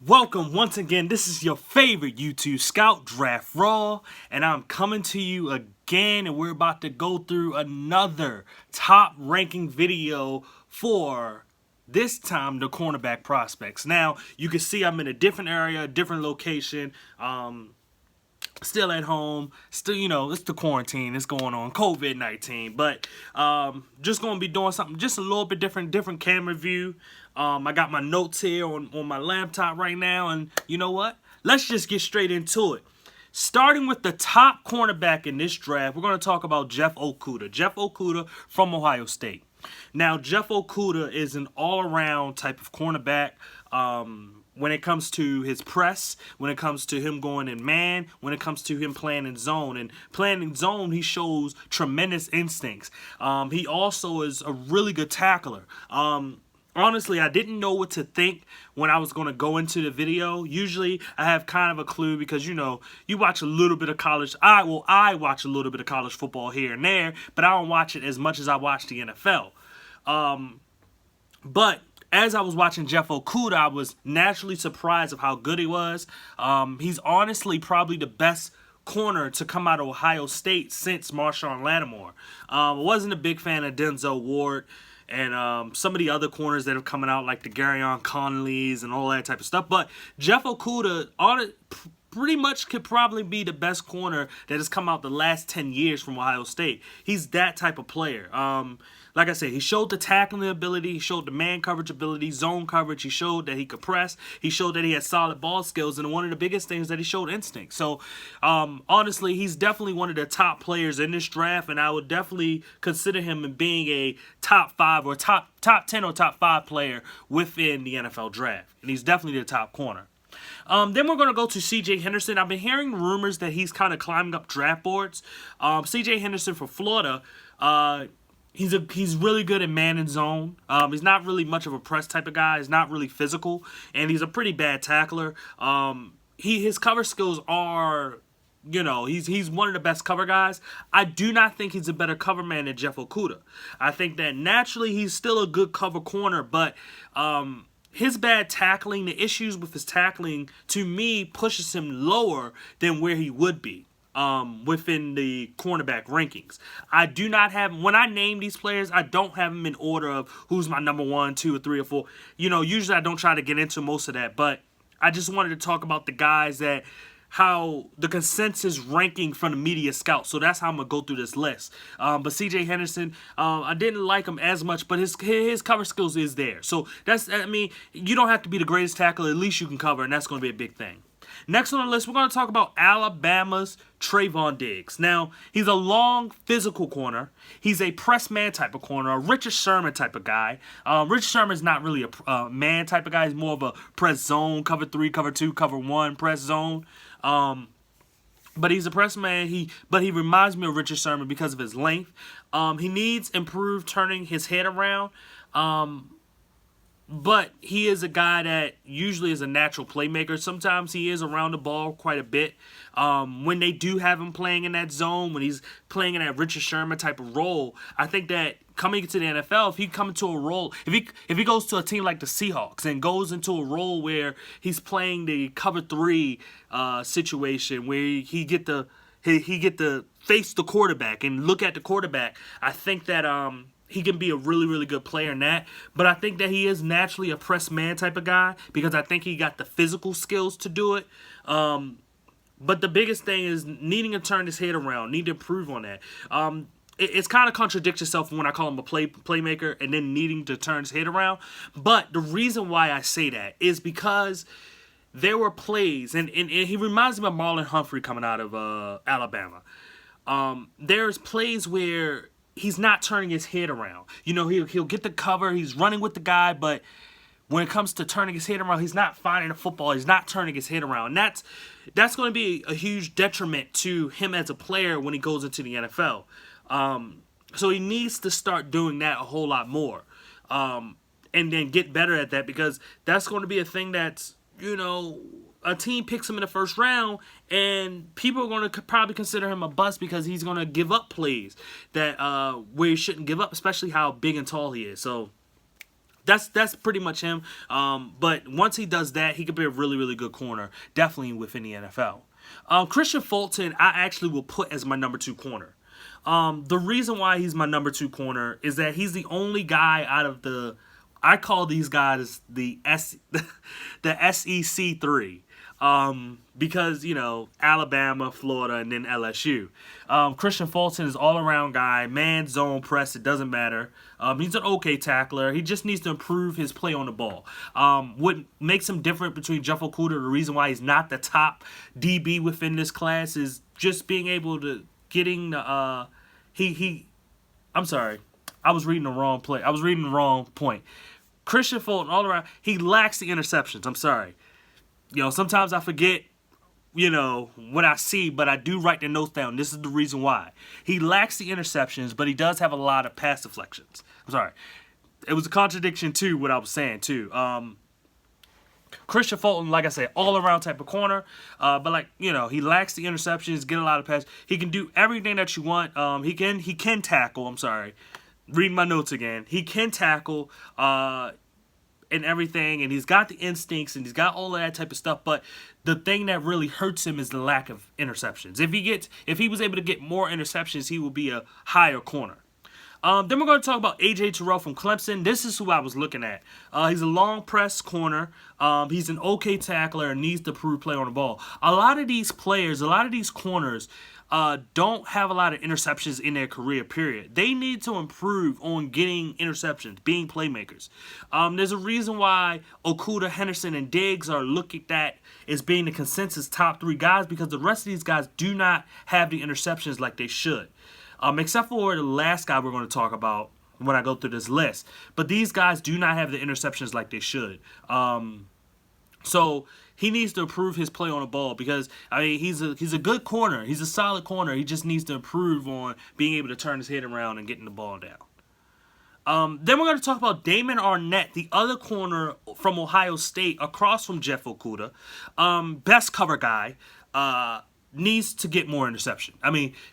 Welcome once again. This is your favorite YouTube Scout Draft Raw, and I'm coming to you again, and we're about to go through another top ranking video for this time the cornerback prospects. Now you can see I'm in a different area, different location. Still at home, still, it's the quarantine, it's going on, COVID-19, but just going to be doing something just a little bit different camera view. I got my notes here on my laptop right now, and you know what? Let's just get straight into it. Starting with the top cornerback in this draft, we're going to talk about Jeff Okudah. Jeff Okudah from Ohio State. Now, Jeff Okudah is an all-around type of cornerback. When it comes to his press, when it comes to him going in man, when it comes to him playing in zone. And playing in zone, he shows tremendous instincts. He also is a really good tackler. Honestly, I didn't know what to think when I was going to go into the video. Usually, I have kind of a clue because, you watch a little bit of college. I watch a little bit of college football here and there, but I don't watch it as much as I watch the NFL. But as I was watching Jeff Okudah, I was naturally surprised of how good he was. He's honestly probably the best corner to come out of Ohio State since Marshawn Lattimore. I wasn't a big fan of Denzel Ward and some of the other corners that have coming out, like the Garyon Conleys and all that type of stuff. But Jeff Okudah pretty much could probably be the best corner that has come out the last 10 years from Ohio State. He's that type of player. Like I said, he showed the tackling ability, he showed the man coverage ability, zone coverage, he showed that he could press, he showed that he had solid ball skills, and one of the biggest things that he showed instinct. So, honestly, he's definitely one of the top players in this draft, and I would definitely consider him in being a top 5 or top 10 or top 5 player within the NFL draft. And he's definitely the top corner. Then we're going to go to C.J. Henderson. I've been hearing rumors that he's kind of climbing up draft boards. C.J. Henderson for Florida, he's really good at man and zone. He's not really much of a press type of guy. He's not really physical, and he's a pretty bad tackler. His cover skills are, he's one of the best cover guys. I do not think he's a better cover man than Jeff Okudah. I think that naturally he's still a good cover corner, but his bad tackling, the issues with his tackling, to me, pushes him lower than where he would be within the cornerback rankings. I do not have, when I name these players, I don't have them in order of who's my number 1, 2, or 3, or 4. Usually I don't try to get into most of that, but I just wanted to talk about the guys that, how the consensus ranking from the media scouts. So that's how I'm going to go through this list. But C.J. Henderson, I didn't like him as much, but his cover skills is there. So you don't have to be the greatest tackler. At least you can cover, and that's going to be a big thing. Next on the list, we're going to talk about Alabama's Trayvon Diggs. Now, he's a long, physical corner. He's a press man type of corner, a Richard Sherman type of guy. Richard Sherman's not really a man type of guy. He's more of a press zone, cover 3, cover 2, cover 1, press zone. But he's a press man. But he reminds me of Richard Sherman because of his length. He needs improved turning his head around. But he is a guy that usually is a natural playmaker. Sometimes he is around the ball quite a bit. When they do have him playing in that zone, when he's playing in that Richard Sherman type of role, I think that coming into the NFL, if he comes into a role, if he goes to a team like the Seahawks and goes into a role where he's playing the cover 3 situation, where he get to face the quarterback and look at the quarterback, I think that he can be a really, really good player in that. But I think that he is naturally a press man type of guy because I think he got the physical skills to do it. But the biggest thing is needing to turn his head around, need to improve on that. It's kind of contradicts yourself when I call him a playmaker and then needing to turn his head around. But the reason why I say that is because there were plays, and he reminds me of Marlon Humphrey coming out of Alabama. There's plays where he's not turning his head around. He'll get the cover, he's running with the guy, but when it comes to turning his head around, he's not finding the football, he's not turning his head around. And that's going to be a huge detriment to him as a player when he goes into the NFL. So he needs to start doing that a whole lot more. And then get better at that, because that's going to be a thing that's, a team picks him in the first round, and people are going to probably consider him a bust because he's going to give up plays that where he shouldn't give up, especially how big and tall he is. So that's pretty much him. But once he does that, he could be a really, really good corner, definitely within the NFL. Christian Fulton, I actually will put as my number 2 corner. The reason why he's my number 2 corner is that he's the only guy out of the, I call these guys the SEC 3. Because, Alabama, Florida, and then LSU. Christian Fulton is all-around guy, man, zone, press, it doesn't matter. He's an okay tackler. He just needs to improve his play on the ball. What makes him different between Jeff Okudah, the reason why he's not the top DB within this class, is just being able to getting the, I'm sorry, I was reading the wrong play. I was reading the wrong point. Christian Fulton, all around, he lacks the interceptions. I'm sorry. Sometimes I forget, what I see, but I do write the notes down. This is the reason why. He lacks the interceptions, but he does have a lot of pass deflections. I'm sorry. It was a contradiction to what I was saying, too. Christian Fulton, like I said, all-around type of corner. But, he lacks the interceptions, get a lot of pass. He can do everything that you want. He can tackle. I'm sorry. Reading my notes again. He can tackle. And everything, and he's got the instincts, and he's got all of that type of stuff, but the thing that really hurts him is the lack of interceptions. If he was able to get more interceptions, he will be a higher corner. Then we're going to talk about A.J. Terrell from Clemson. This is who I was looking at. He's a long press corner. He's an okay tackler and needs to prove play on the ball. A lot of these players, a lot of these corners, don't have a lot of interceptions in their career, period. They need to improve on getting interceptions, being playmakers. There's a reason why Okudah, Henderson, and Diggs are looked at as being the consensus top 3 guys, because the rest of these guys do not have the interceptions like they should. Except for the last guy we're going to talk about when I go through this list. But these guys do not have the interceptions like they should. So he needs to improve his play on the ball, because he's a good corner. He's a solid corner. He just needs to improve on being able to turn his head around and getting the ball down. Then we're going to talk about Damon Arnette, the other corner from Ohio State, across from Jeff Okudah. Best cover guy. Needs to get more interception.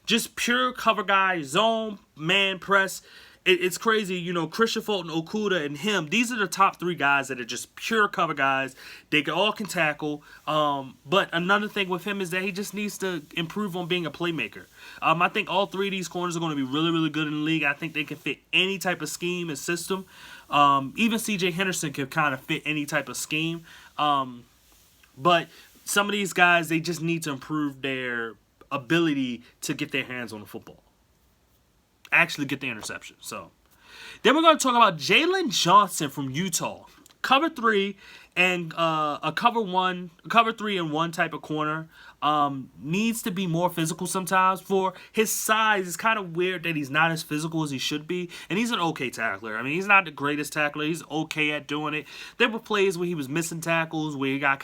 Just pure cover guy, zone, man, press. It's crazy, Christian Fulton, Okudah, and him. These are the top 3 guys that are just pure cover guys. They all can tackle. But another thing with him is that he just needs to improve on being a playmaker. I think all 3 of these corners are going to be really, really good in the league. I think they can fit any type of scheme and system. Even C.J. Henderson can kind of fit any type of scheme. But some of these guys, they just need to improve their ability to get their hands on the football. Actually get the interception. So then we're going to talk about Jaylen Johnson from Utah. Cover 3 and a cover 3 and 1 type of corner. Needs to be more physical sometimes. For his size, it's kind of weird that he's not as physical as he should be. And he's an okay tackler. He's not the greatest tackler. He's okay at doing it. There were plays where he was missing tackles, where he got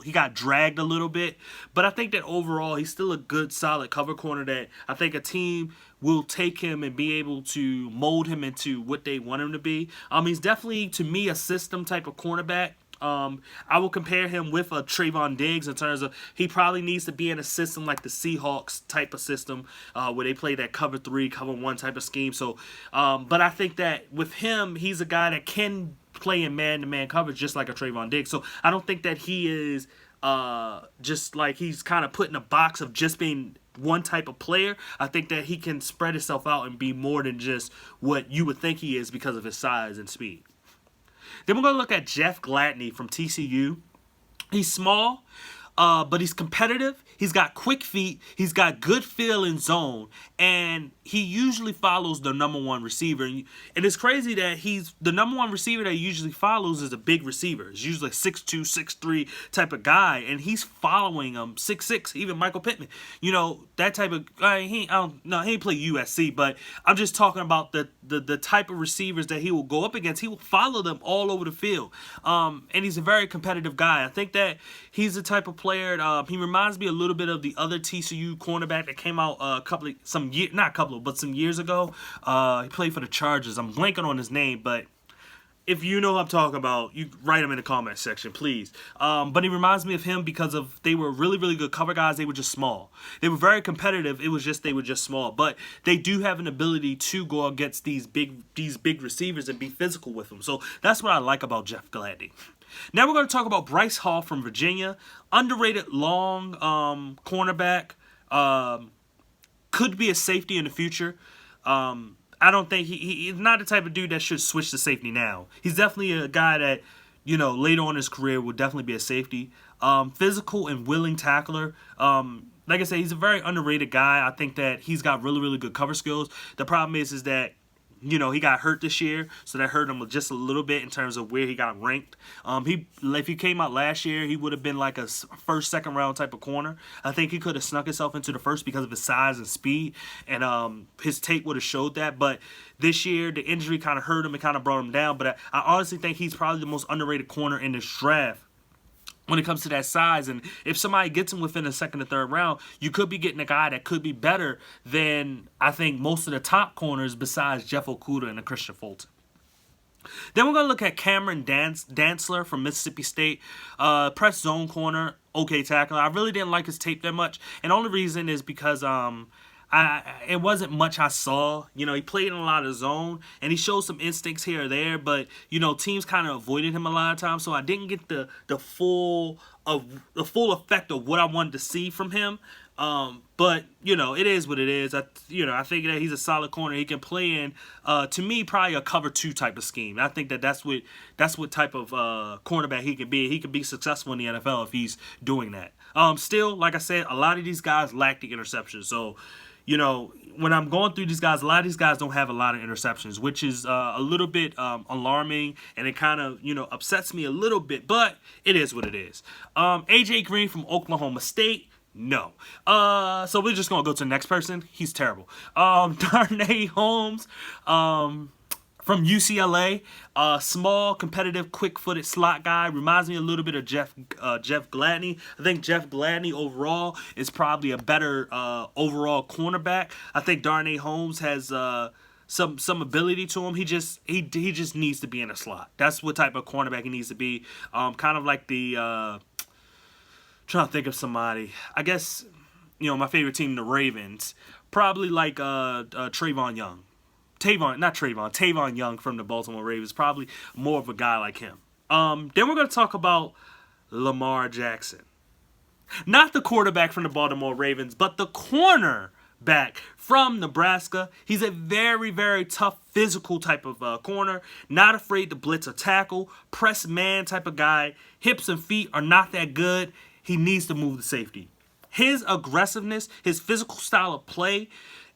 he got dragged a little bit. But I think that overall, he's still a good, solid cover corner that I think a team will take him and be able to mold him into what they want him to be. He's definitely, to me, a system type of cornerback. I will compare him with a Trayvon Diggs in terms of he probably needs to be in a system like the Seahawks type of system, where they play that cover 3, cover 1 type of scheme. So, but I think that with him, he's a guy that can play in man-to-man coverage just like a Trayvon Diggs. So I don't think that he is just like he's kind of put in a box of just being one type of player. I think that he can spread himself out and be more than just what you would think he is because of his size and speed. Then we're going to look at Jeff Gladney from TCU. He's small, but he's competitive. He's got quick feet. He's got good feel in zone. And he usually follows the number 1 receiver. And it's crazy that he's the number 1 receiver that he usually follows is a big receiver. He's usually a 6'2", 6'3" type of guy. And he's following him, 6'6", even Michael Pittman. That type of guy. He ain't play USC, but I'm just talking about the type of receivers that he will go up against. He will follow them all over the field. And he's a very competitive guy. I think that he's the type of player, he reminds me a little bit of the other TCU cornerback that came out some years ago. He played for the Chargers. I'm blanking on his name, but if you know what I'm talking about, you write them in the comment section, please. But he reminds me of him because of they were really, really good cover guys. They were just small. They were very competitive. It was just they were just small. But they do have an ability to go against these big receivers and be physical with them. So that's what I like about Jeff Gladney. Now we're going to talk about Bryce Hall from Virginia. Underrated long cornerback. Could be a safety in the future. I don't think he's not the type of dude that should switch to safety now. He's definitely a guy that, later on in his career will definitely be a safety. Physical and willing tackler. Like I said, he's a very underrated guy. I think that he's got really, really good cover skills. The problem is that, he got hurt this year, so that hurt him just a little bit in terms of where he got ranked. If he came out last year, he would have been like a first, second round type of corner. I think he could have snuck himself into the first because of his size and speed, and his tape would have showed that. But this year, the injury kind of hurt him and kind of brought him down. But I honestly think he's probably the most underrated corner in this draft when it comes to that size. And if somebody gets him within the second or third round, you could be getting a guy that could be better than, I think, most of the top corners besides Jeff Okudah and Christian Fulton. Then we're going to look at Cameron Dantzler from Mississippi State. Press zone corner, okay tackler. I really didn't like his tape that much. And the only reason is because it wasn't much I saw. He played in a lot of zone, and he showed some instincts here or there, but, teams kind of avoided him a lot of times, so I didn't get the full effect of what I wanted to see from him. But, it is what it is. I think that he's a solid corner. He can play in, to me, probably a cover 2 type of scheme. I think that's what type of cornerback he can be. He can be successful in the NFL if he's doing that. Still, like I said, a lot of these guys lack the interceptions, so when I'm going through these guys, a lot of these guys don't have a lot of interceptions, which is a little bit alarming, and it kind of, upsets me a little bit, but it is what it is. A.J. Green from Oklahoma State, no. So we're just going to go to the next person. He's terrible. Darnay Holmes from UCLA, small, competitive, quick-footed slot guy. Reminds me a little bit of Jeff Gladney. I think Jeff Gladney overall is probably a better overall cornerback. I think Darnay Holmes has some ability to him. He just needs to be in a slot. That's what type of cornerback he needs to be. Kind of like the trying to think of somebody. I guess my favorite team, the Ravens. Probably like Trayvon Young from the Baltimore Ravens. Probably more of a guy like him. Then we're going to talk about Lamar Jackson. Not the quarterback from the Baltimore Ravens, but the cornerback from Nebraska. He's a very, very tough, physical type of corner. Not afraid to blitz or tackle. Press man type of guy. Hips and feet are not that good. He needs to move to safety. His aggressiveness, his physical style of play,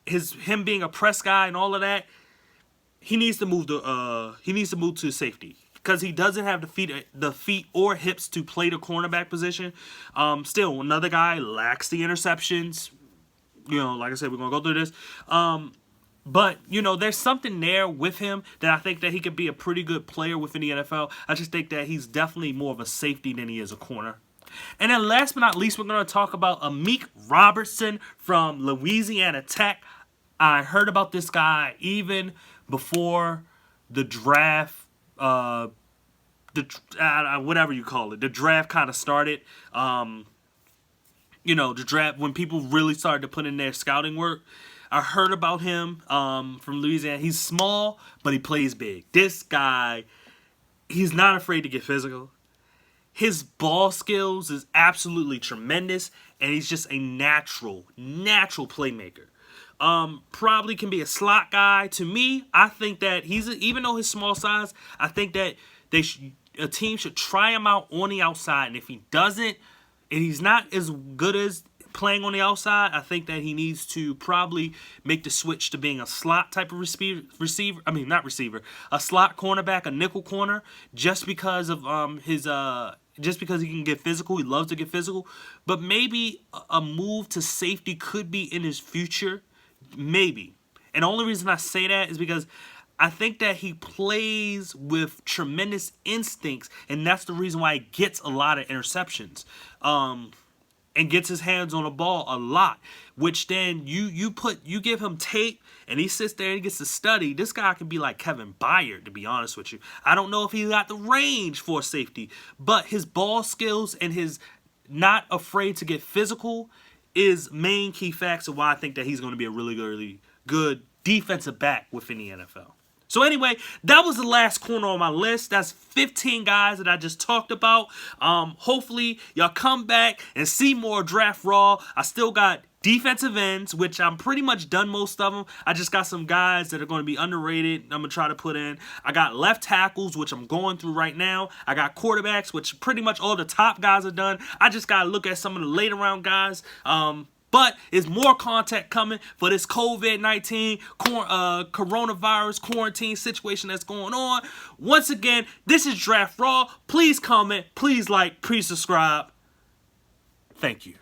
him being a press guy and all of that, he needs to move to safety because he doesn't have the feet or hips to play the cornerback position. Still, another guy lacks the interceptions. Like I said, we're gonna go through this. But there's something there with him that I think that he could be a pretty good player within the NFL. I just think that he's definitely more of a safety than he is a corner. And then last but not least, we're going to talk about Amik Robertson from Louisiana Tech. I heard about this guy even before the draft, whatever you call it, the draft kind of started. The draft, when people really started to put in their scouting work. I heard about him from Louisiana. He's small, but he plays big. This guy, he's not afraid to get physical. His ball skills is absolutely tremendous, and he's just a natural playmaker. Probably can be a slot guy. To me, I think that even though his small size, I think that a team should try him out on the outside, and if he doesn't, and he's not as good as playing on the outside, I think that he needs to probably make the switch to being a slot type of receiver. A slot cornerback, a nickel corner, just because of just because he can get physical. He loves to get physical. But maybe a move to safety could be in his future. Maybe. And the only reason I say that is because I think that he plays with tremendous instincts, and that's the reason why he gets a lot of interceptions. and gets his hands on the ball a lot, which then you give him tape and he sits there and he gets to study. This guy can be like Kevin Byard, to be honest with you. I don't know if he's got the range for safety, but his ball skills and his not afraid to get physical is main key facts of why I think that he's going to be a really good defensive back within the NFL. So anyway, that was the last corner on my list. That's 15 guys that I just talked about. Hopefully, y'all come back and see more Draft Raw. I still got defensive ends, which I'm pretty much done most of them. I just got some guys that are going to be underrated I'm going to try to put in. I got left tackles, which I'm going through right now. I got quarterbacks, which pretty much all the top guys are done. I just got to look at some of the later round guys. But there's more content coming for this COVID-19 coronavirus quarantine situation that's going on. Once again, this is Draft Raw. Please comment, please like, please subscribe. Thank you.